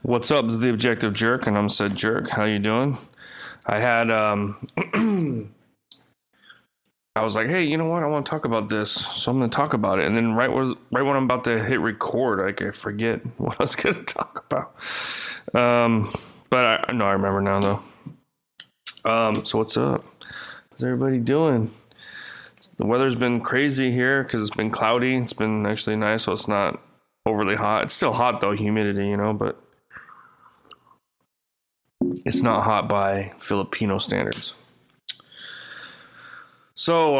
What's up? This is the Objective Jerk, and I'm said jerk. How you doing? I had I was like, hey, you know what? I want to talk about this, so I'm going to talk about it. And then right when I'm about to hit record, like I forget what I was going to talk about. But I know I remember now though. So what's up? How's everybody doing? The weather's been crazy here because it's been cloudy. It's been actually nice, so it's not overly hot. It's still hot though, humidity, but it's not hot by Filipino standards. So,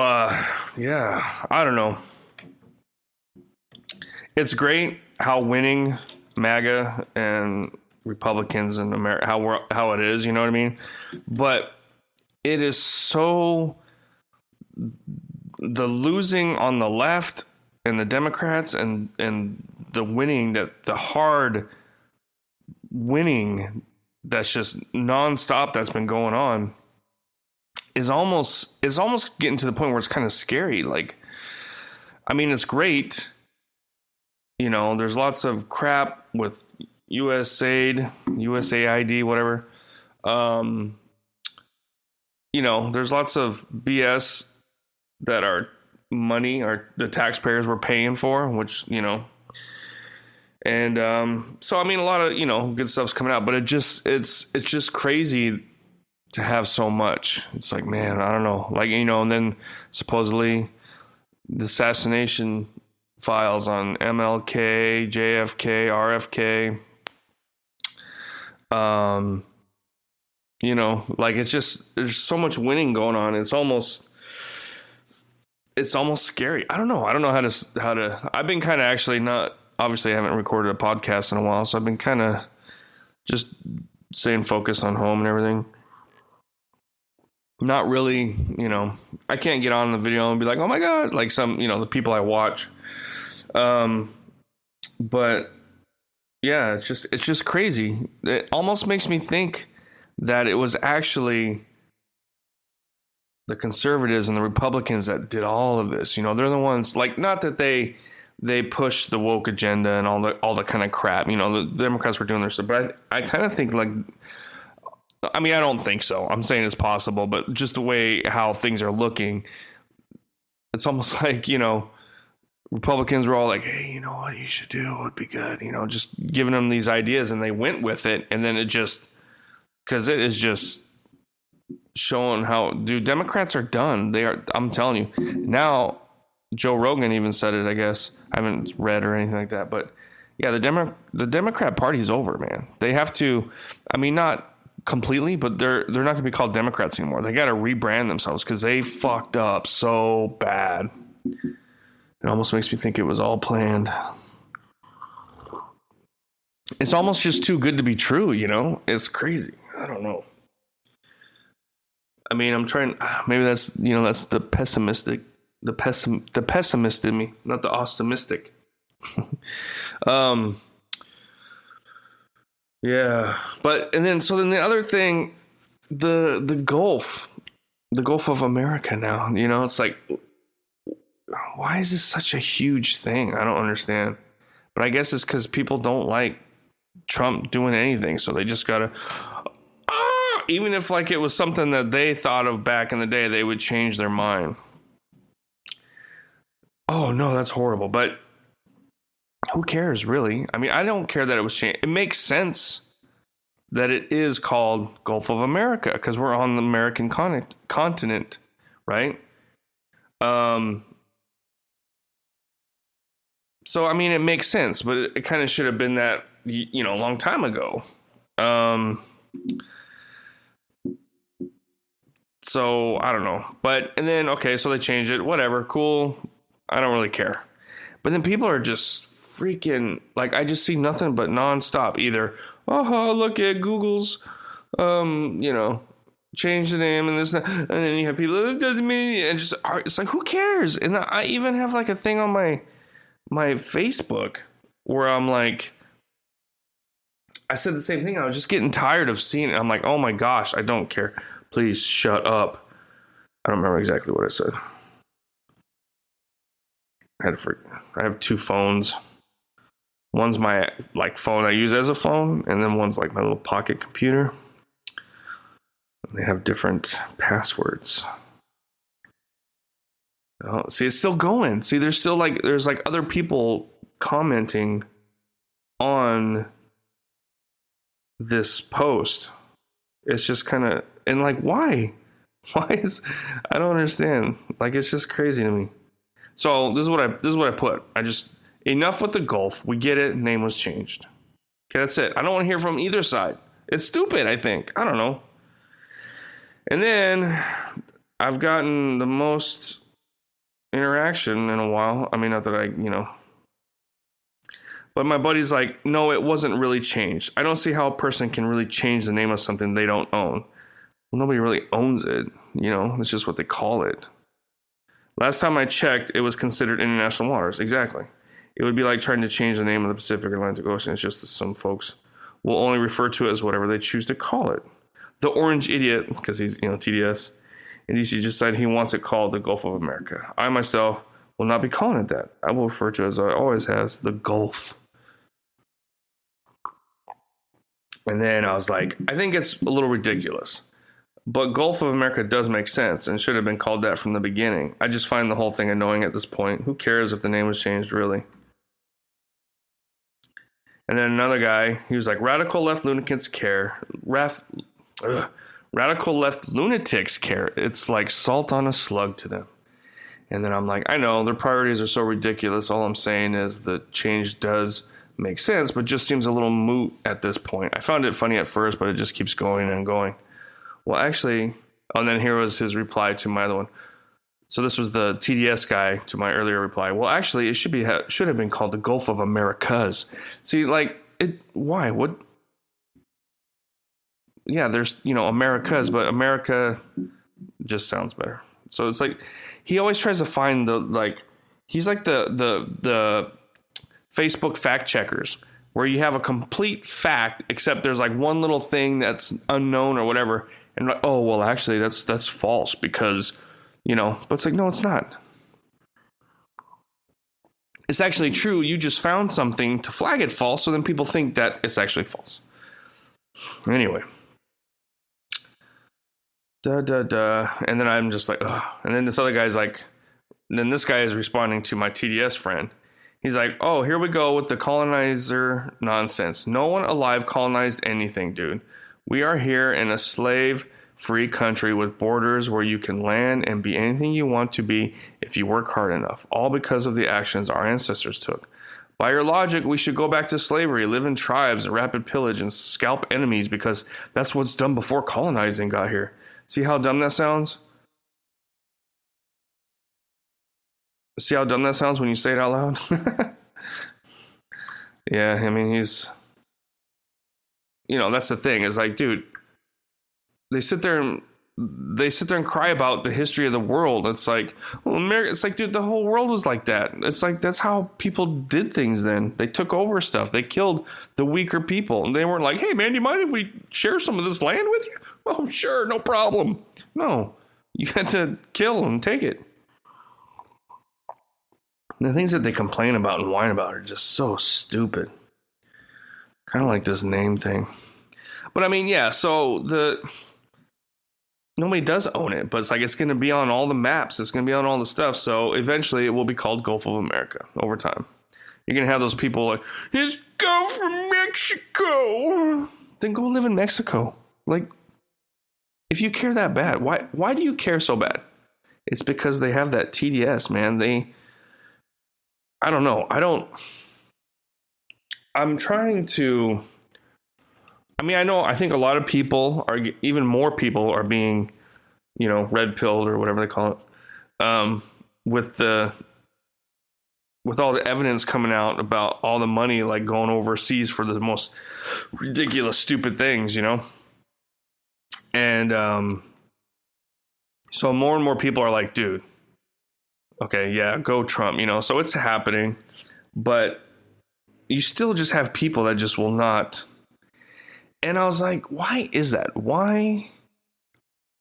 yeah, I don't know. It's great how winning MAGA and Republicans in America, how it is, you know what I mean? But it is so, the losing on the left and the Democrats and the winning, the hard winning that's just nonstop that's been going on is almost getting to the point where it's kind of scary. Like, I mean, it's great. There's lots of crap with USAID, whatever. There's lots of BS that our money, the taxpayers were paying for, which, and so, I mean, a lot of, good stuff's coming out, but it's just crazy to have so much. It's like, man, I don't know. Like, and then supposedly the assassination files on MLK, JFK, RFK. Like it's just, there's so much winning going on. It's almost scary. I don't know how to, I've been kind of actually not, obviously I haven't recorded a podcast in a while, so I've been kind of just staying focused on home and everything. Not really, I can't get on the video and be like, oh my God, like some, the people I watch. But yeah, it's just crazy. It almost makes me think that it was actually the conservatives and the Republicans that did all of this. They're the ones, like, not that they pushed the woke agenda and all the kind of crap. The Democrats were doing their stuff, but I kind of think, like, I mean, I don't think so. I'm saying it's possible, but just the way how things are looking, it's almost like, Republicans were all like, hey, you know what you should do would be good, just giving them these ideas, and they went with it. And then because it is just showing how, dude, Democrats are done. I'm telling you. Now, Joe Rogan even said it, I guess. I haven't read or anything like that, but yeah, the Democrat Party's over, man. They have to, I mean, not completely, but they're not going to be called Democrats anymore. They got to rebrand themselves because they fucked up so bad. It almost makes me think it was all planned. It's almost just too good to be true, It's crazy. I don't know. I mean, I'm trying, maybe that's the pessimistic, the pessimist in me, not the optimistic. Yeah, and then the other thing, the Gulf of America now, it's like, why is this such a huge thing? I don't understand. But I guess it's because people don't like Trump doing anything, so they just gotta, even if like it was something that they thought of back in the day, they would change their mind. Oh no, that's horrible. But who cares, really? I mean, I don't care that it was changed. It makes sense that it is called Gulf of America because we're on the American continent, right? So, I mean, it makes sense, but it kind of should have been that, a long time ago. So, I don't know. And then, okay, so they changed it. Whatever, cool. I don't really care. But then people are just freaking, like, I just see nothing but nonstop. Either, look at Google's, change the name and this, and then you have people, it doesn't mean, and just, it's like, who cares? And I even have like a thing on my Facebook where I'm like, I said the same thing. I was just getting tired of seeing it. I'm like, oh my gosh, I don't care. Please shut up. I don't remember exactly what I said. I have two phones. One's my like phone I use as a phone, and then one's like my little pocket computer. They have different passwords. Oh, see, it's still going. See, there's like other people commenting on this post. It's just kind of, and like, why? Why is, I don't understand. Like, it's just crazy to me. So this is what I put. Enough with the Gulf. We get it. Name was changed. Okay, that's it. I don't want to hear from either side. It's stupid, I think. I don't know. And then I've gotten the most interaction in a while. I mean, not that but my buddy's like, no, it wasn't really changed. I don't see how a person can really change the name of something they don't own. Well, nobody really owns it. It's just what they call it. Last time I checked, it was considered international waters. Exactly. It would be like trying to change the name of the Pacific or Atlantic Ocean. It's just that some folks will only refer to it as whatever they choose to call it. The orange idiot, because he's, TDS, in DC just said he wants it called the Gulf of America. I myself will not be calling it that. I will refer to it as I always has, the Gulf. And then I was like, I think it's a little ridiculous. But Gulf of America does make sense and should have been called that from the beginning. I just find the whole thing annoying at this point. Who cares if the name was changed, really? And then another guy, he was like, radical left lunatics care. Radical left lunatics care. It's like salt on a slug to them. And then I'm like, I know, their priorities are so ridiculous. All I'm saying is the change does make sense, but just seems a little moot at this point. I found it funny at first, but it just keeps going and going. Well, actually, and then here was his reply to my other one. So this was the TDS guy to my earlier reply. Well, actually, it should have been called the Gulf of Americas. See, like, why? What? Yeah, there's, Americas, but America just sounds better. So it's like, he always tries to find he's like the Facebook fact checkers, where you have a complete fact, except there's like one little thing that's unknown or whatever. And like, oh, well, actually, that's false because, but it's like, no, it's not. It's actually true. You just found something to flag it false, so then people think that it's actually false. Anyway. And then I'm just like, ugh. And then this other guy's like, then this guy is responding to my TDS friend. He's like, oh, here we go with the colonizer nonsense. No one alive colonized anything, dude. We are here in a slave-free country with borders where you can land and be anything you want to be if you work hard enough, all because of the actions our ancestors took. By your logic, we should go back to slavery, live in tribes, rapid pillage, and scalp enemies because that's what's done before colonizing got here. See how dumb that sounds? See how dumb that sounds when you say it out loud? Yeah, I mean, he's... that's the thing. Is like, dude, they sit there and cry about the history of the world. It's like, well, America, it's like, dude, the whole world was like that. It's like, that's how people did things then. They took over stuff. They killed the weaker people. And they weren't like, hey, man, do you mind if we share some of this land with you? Oh, sure, no problem. No, you had to kill and take it. The things that they complain about and whine about are just so stupid. Kind of like this name thing. But I mean, yeah, so nobody does own it, but it's like it's going to be on all the maps. It's going to be on all the stuff. So eventually it will be called Gulf of America over time. You're going to have those people like, it's Gulf of Mexico. Then go live in Mexico. Like, if you care that bad, why do you care so bad? It's because they have that TDS, man. I don't know. I'm trying to, I think a lot of people are, even more people are being, red pilled or whatever they call it, with all the evidence coming out about all the money like going overseas for the most ridiculous, stupid things, and so more and more people are like, dude, okay, yeah, go Trump, so it's happening, but you still just have people that just will not. And I was like, why is that? Why?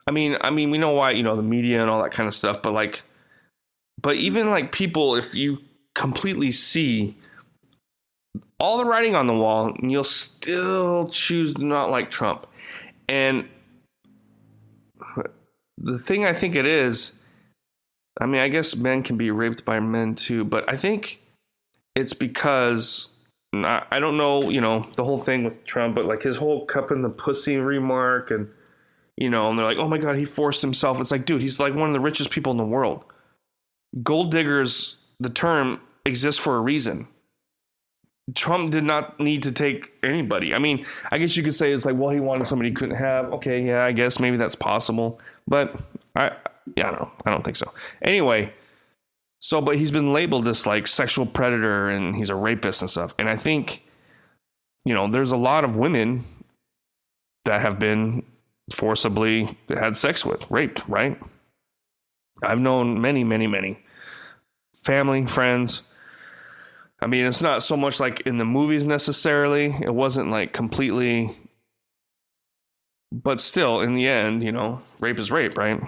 I mean, we know why, the media and all that kind of stuff, but even like people, if you completely see all the writing on the wall, and you'll still choose to not like Trump. And the thing I think it is, I mean, I guess men can be raped by men too, but I think it's because, I don't know, the whole thing with Trump, but like his whole cup in the pussy remark, and, and they're like, oh my God, he forced himself. It's like, dude, he's like one of the richest people in the world. Gold diggers, the term, exists for a reason. Trump did not need to take anybody. I mean, I guess you could say it's like, well, he wanted somebody he couldn't have. Okay, yeah, I guess maybe that's possible. But I don't think so. Anyway, but he's been labeled this like sexual predator and he's a rapist and stuff. And I think, there's a lot of women that have been forcibly had sex with, raped, right? I've known many, many, many family, friends. I mean, it's not so much like in the movies necessarily. It wasn't like completely, but still in the end, rape is rape, right?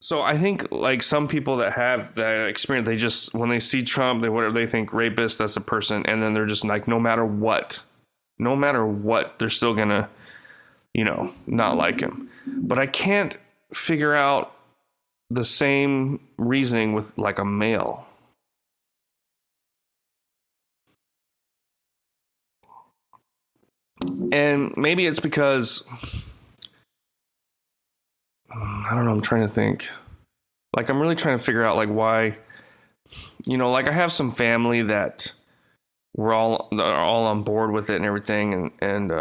So I think like some people that have that experience, they just, when they see Trump, they think rapist, that's a person. And then they're just like, no matter what, they're still gonna, not like him. But I can't figure out the same reasoning with like a male. And maybe it's because, I don't know, I'm trying to think. Like, I'm really trying to figure out like why, like I have some family that are all on board with it and everything. And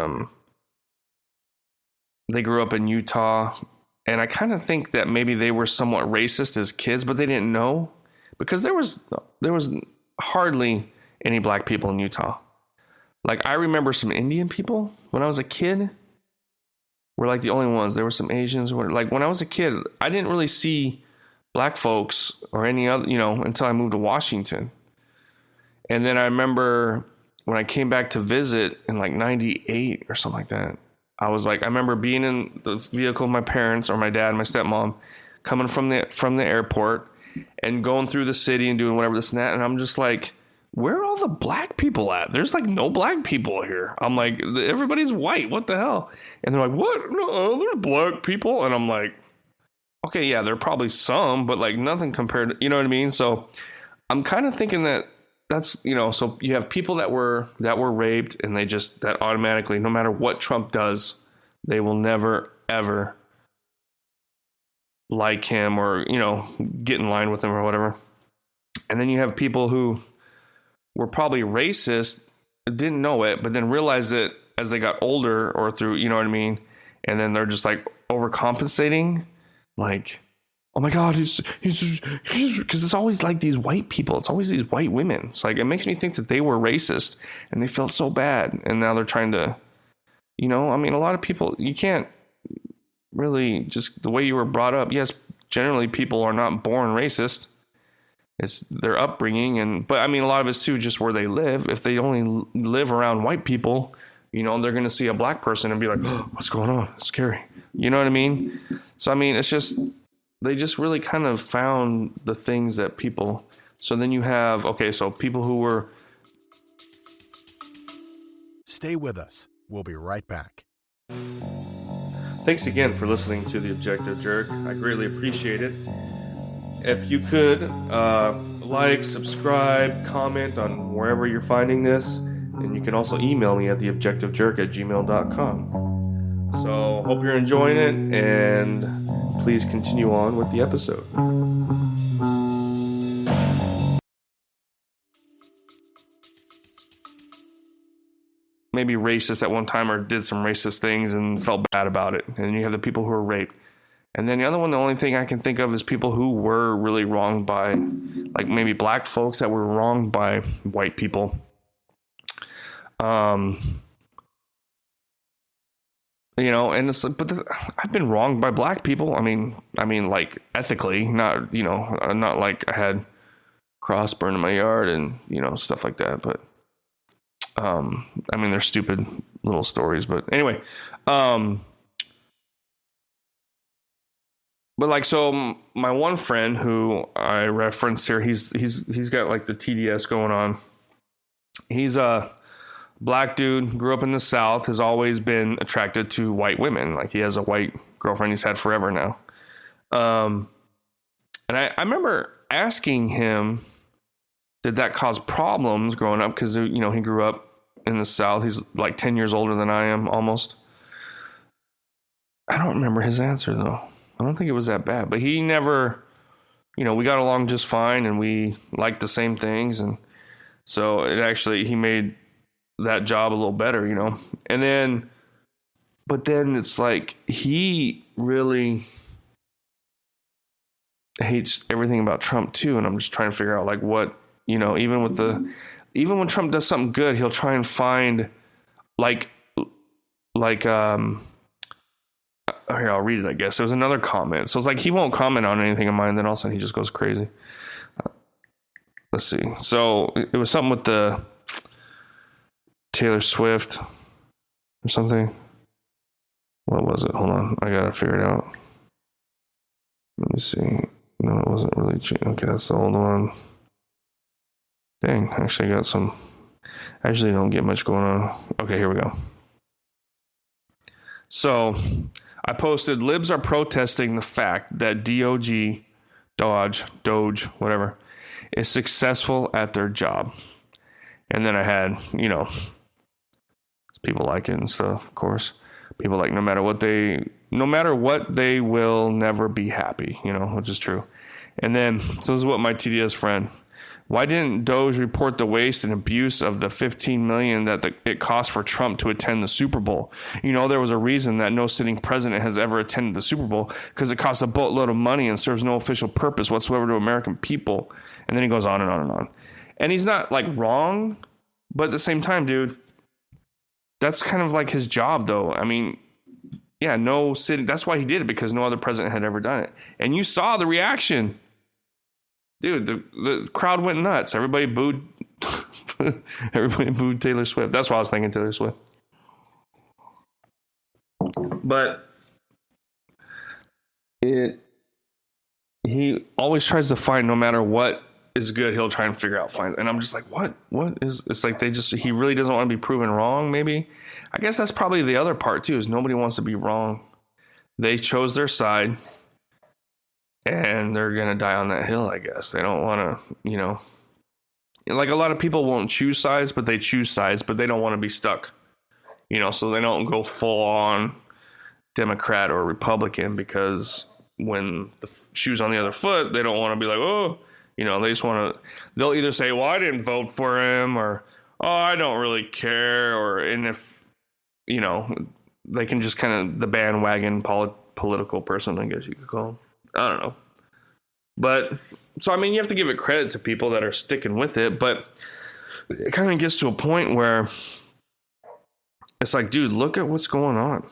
they grew up in Utah. And I kind of think that maybe they were somewhat racist as kids, but they didn't know, because there was hardly any black people in Utah. Like, I remember some Indian people when I was a kid were like the only ones. There were some Asians. Like, when I was a kid, I didn't really see black folks or any other, until I moved to Washington. And then I remember when I came back to visit in like 98 or something like that, I remember being in the vehicle with my parents or my dad and my stepmom coming from the airport and going through the city and doing whatever this and that. And I'm just like, where are all the black people at? There's like no black people here. I'm like, everybody's white. What the hell? And they're like, what? No, there's black people. And I'm like, okay, yeah, there are probably some, but like nothing compared to, you know what I mean? So I'm kind of thinking that's, so you have people that were raped, and that automatically, no matter what Trump does, they will never, ever like him or, get in line with him or whatever. And then you have people who were probably racist, didn't know it, but then realized it as they got older or through, you know what I mean? And then they're just like overcompensating, like, oh my God, he's because it's always like these white people. It's always these white women. It's like, it makes me think that they were racist and they felt so bad. And now they're trying to, I mean, a lot of people, you can't really just the way you were brought up. Yes, generally people are not born racist. It's their upbringing. But I mean, a lot of it's too just where they live. If they only live around white people, they're going to see a black person and be like, oh, what's going on? It's scary. You know what I mean? So, I mean, it's just, they just really kind of found the things that people, so then you have, so people who were. Stay with us. We'll be right back. Thanks again for listening to The Objective Jerk. I greatly appreciate it. If you could like, subscribe, comment on wherever you're finding this, and you can also email me at theobjectivejerk@gmail.com. So hope you're enjoying it, and please continue on with the episode. Maybe racist at one time or did some racist things and felt bad about it. And you have the people who are raped. And then the other one, the only thing I can think of is people who were really wronged by, like maybe black folks that were wronged by white people. And it's like, but I've been wronged by black people. I mean, like ethically, not, not like I had cross burned in my yard and, stuff like that. But, I mean, they're stupid little stories, but anyway, but like, so my one friend who I referenced here, he's got like the TDS going on. He's a black dude, grew up in the South, has always been attracted to white women. Like he has a white girlfriend he's had forever now. And I remember asking him, did that cause problems growing up? Because, you know, he grew up in the South. He's like 10 years older than I am, almost. I don't remember his answer, though. I don't think it was that bad. But he never, you know, we got along just fine and we liked the same things. And so it actually, he made that job a little better, you know. And then, but then it's like he really hates everything about Trump too, and I'm just trying to figure out like what, you know, even when Trump does something good, he'll try and find like here, I'll read it, I guess. There was another comment. So it's like he won't comment on anything of mine, then all of a sudden he just goes crazy. Let's see. So it was something with the Taylor Swift or something. What was it? Hold on, I gotta figure it out. Let me see. No, it wasn't really. Okay, that's the old one. Dang, actually got some. Actually, don't get much going on. Okay, here we go. So, I posted, libs are protesting the fact that Doge, whatever, is successful at their job. And then I had, you know, people like it and stuff, of course. People like no matter what, they will never be happy, you know, which is true. And then, so this is what my TDS friend, why didn't Doge report the waste and abuse of the $15 million that it cost for Trump to attend the Super Bowl? You know, there was a reason that no sitting president has ever attended the Super Bowl, because it costs a boatload of money and serves no official purpose whatsoever to American people. And then he goes on and on and on. And he's not like wrong, but at the same time, dude, that's kind of like his job, though. I mean, yeah, no city. That's why he did it, because no other president had ever done it. And you saw the reaction. Dude, the crowd went nuts. Everybody booed. Everybody booed Taylor Swift. That's why I was thinking, Taylor Swift. But he always tries to find, no matter what is good, he'll try and figure out, find. And I'm just like, what is, it's like he really doesn't want to be proven wrong, maybe. I guess that's probably the other part too, is nobody wants to be wrong. They chose their side and they're going to die on that hill, I guess. They don't want to, you know, like a lot of people won't choose sides, but they choose sides, but they don't want to be stuck, you know, so they don't go full on Democrat or Republican, because when the shoe's on the other foot, they don't want to be like, oh, you know, they just want to, they'll either say, well, I didn't vote for him, or, oh, I don't really care. Or, and if, you know, they can just kind of the bandwagon political person, I guess you could call them. I don't know. But, so, I mean, you have to give it credit to people that are sticking with it, but it kind of gets to a point where it's like, dude, look at what's going on.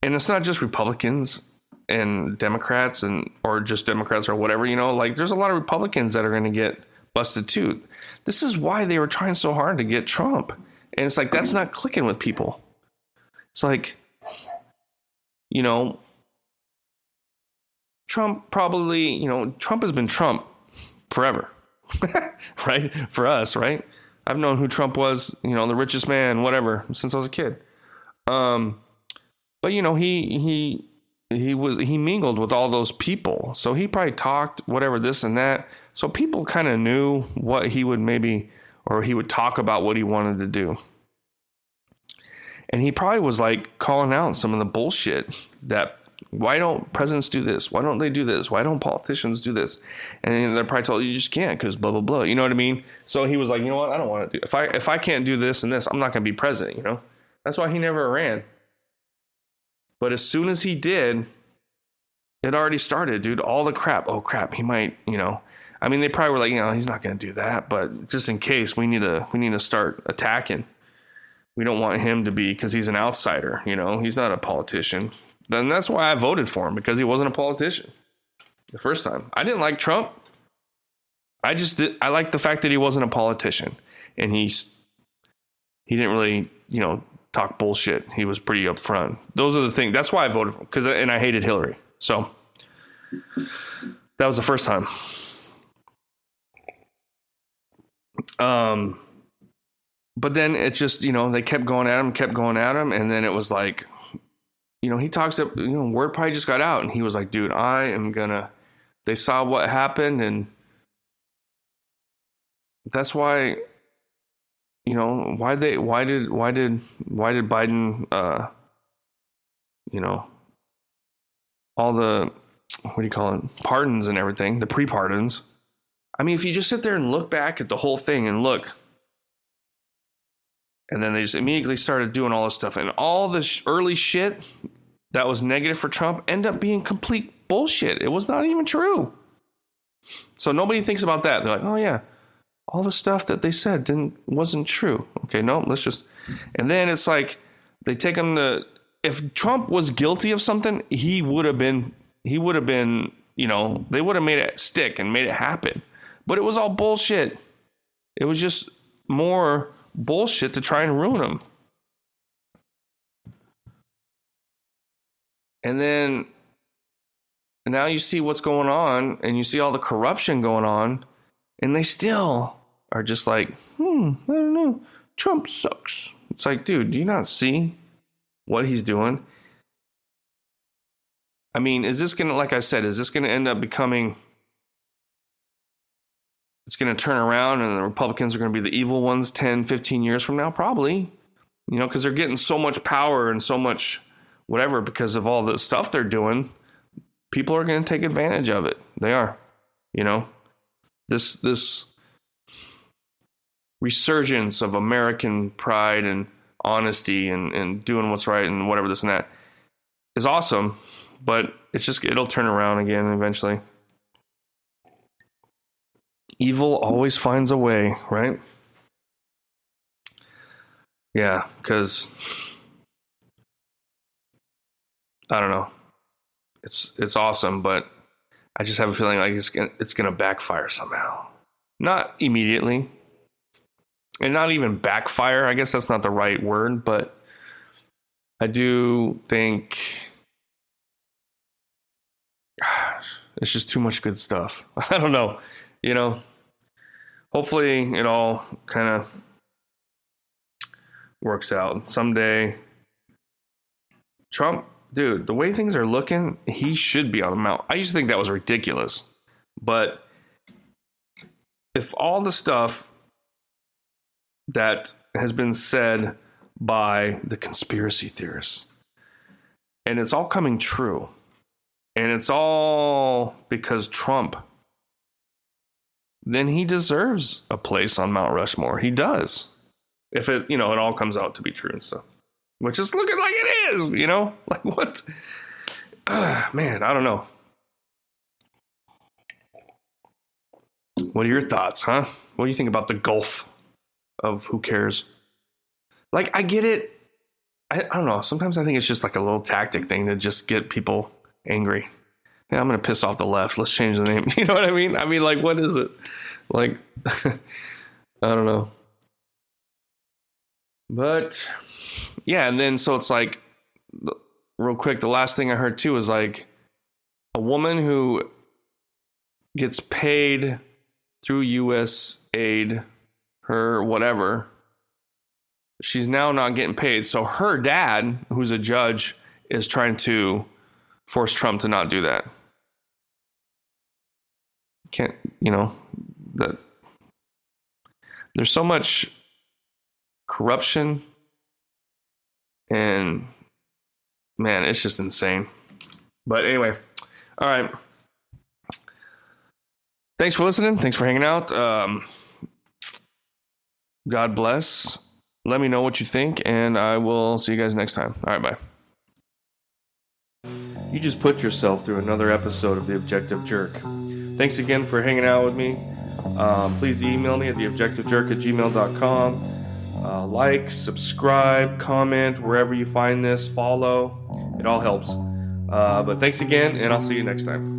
And it's not just Republicans and Democrats or just Democrats or whatever, you know, like there's a lot of Republicans that are going to get busted too. This is why they were trying so hard to get Trump. And it's like, that's not clicking with people. It's like, you know, Trump probably, you know, Trump has been Trump forever, right? For us, right? I've known who Trump was, you know, the richest man, whatever, since I was a kid. But you know, he mingled with all those people. So he probably talked whatever, this and that. So people kind of knew what he would maybe, or he would talk about what he wanted to do. And he probably was like calling out some of the bullshit that, why don't presidents do this? Why don't they do this? Why don't politicians do this? And they're probably told, you just can't, because blah, blah, blah. You know what I mean? So he was like, you know what? I don't want to do, if I can't do this and this, I'm not going to be president, you know? That's why he never ran. But as soon as he did, it already started, dude. All the crap. Oh, crap. He might, you know. I mean, they probably were like, you know, he's not going to do that. But just in case, we need to start attacking. We don't want him to be, because he's an outsider, you know. He's not a politician. Then that's why I voted for him, because he wasn't a politician the first time. I didn't like Trump. I liked the fact that he wasn't a politician. And he didn't really, you know, talk bullshit. He was pretty upfront. Those are the things. That's why I voted for him, and I hated Hillary. So that was the first time. But then it just, they kept going at him, and then it was like, he talks up, word probably just got out, and he was like, dude, they saw what happened, and that's why, why did Biden, all the, what do you call it, pardons and everything, the pre-pardons. I mean, if you just sit there and look back at the whole thing and look, and then they just immediately started doing all this stuff, and all this early shit that was negative for Trump ended up being complete bullshit. It was not even true. So nobody thinks about that. They're like, oh yeah, all the stuff that they said wasn't true. Okay, no, and then it's like they take him to, if Trump was guilty of something, he would have been, they would have made it stick and made it happen. But it was all bullshit. It was just more bullshit to try and ruin him. And then now you see what's going on, and you see all the corruption going on, and they still are just like, I don't know, Trump sucks. It's like, dude, do you not see what he's doing? I mean, is this going to end up becoming, it's going to turn around and the Republicans are going to be the evil ones 10, 15 years from now? Probably, because they're getting so much power and so much whatever because of all the stuff they're doing. People are going to take advantage of it. They are, this resurgence of American pride and honesty and doing what's right and whatever, this and that is awesome, but it'll turn around again eventually. Evil always finds a way, right? Yeah, because I don't know. It's awesome, but I just have a feeling like it's gonna backfire somehow. Not immediately, and not even backfire. I guess that's not the right word, but I do think, gosh, it's just too much good stuff. I don't know, Hopefully it all kind of works out someday. Trump, dude, the way things are looking, he should be on the mount. I used to think that was ridiculous, but if all the stuff that has been said by the conspiracy theorists, and it's all coming true, and it's all because Trump, then he deserves a place on Mount Rushmore. He does. If it, it all comes out to be true and stuff. Which is looking like it is, Like what? Man, I don't know. What are your thoughts, huh? What do you think about the gulf of who cares? Like, I get it. I don't know. Sometimes I think it's just like a little tactic thing to just get people angry. Yeah, I'm going to piss off the left. Let's change the name. You know what I mean? I mean, like, what is it? Like, I don't know. But, yeah, and then so it's like, real quick, the last thing I heard too is like a woman who gets paid through US aid, her whatever, she's now not getting paid. So her dad, who's a judge, is trying to force Trump to not do that. Can't, that there's so much corruption, and man, it's just insane. But anyway, all right. Thanks for listening. Thanks for hanging out. God bless. Let me know what you think, and I will see you guys next time. All right, bye. You just put yourself through another episode of The Objective Jerk. Thanks again for hanging out with me. Please email me at theobjectivejerk@gmail.com. Like, subscribe, comment, wherever you find this, follow. It all helps. But thanks again, and I'll see you next time.